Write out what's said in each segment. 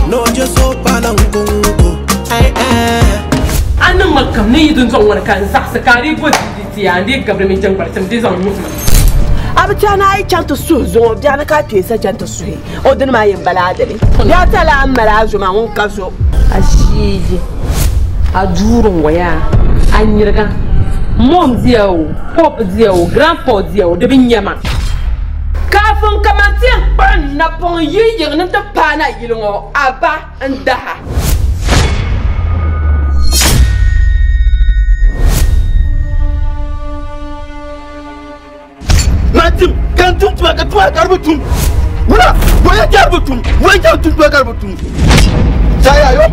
No just so palango. Ana malkam ni yidun zong wan kan sax sakari bo ti andi gabre mi jang bartam di zong mutma. Abtana ai chanta su zo biana ka tesa chanta su he odin ma yin baladale ya tala amara zo ma won kaso ashiji adurun waya anyirga mom diawo pop diawo grandpa diawo de binyama kafin kamantin ban na pon yiyin nan ta pana yilongo aba ndaha Matim, kan tu ka tua garbutum. Wala, wala garbutum. Wala tu tua garbutum. Saya yo.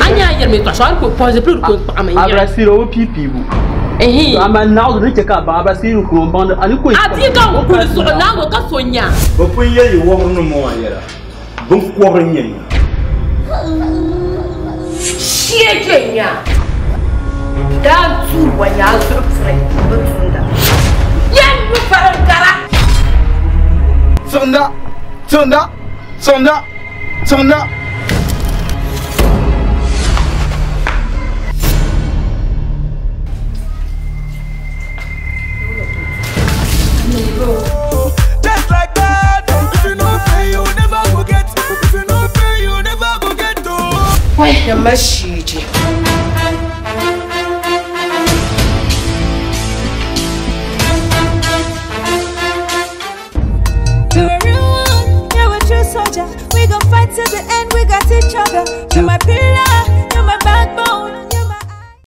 Anya yer me kwasal ko pose plus ko amanya. Abrasiro pipi bu. Ama now do cheka ba abrasiro ko band ani ko. Ati ka ko so na ko ka sonya. Bo ko ye yo wo no mo ayera. Bo ko wo nyen. Siegenya. Dan tu wanya surfre butunda. Yan bu farangara. Sonda. Just like that. If you no pay, you never forget. If you no pay, you never forget. Wai ya mashi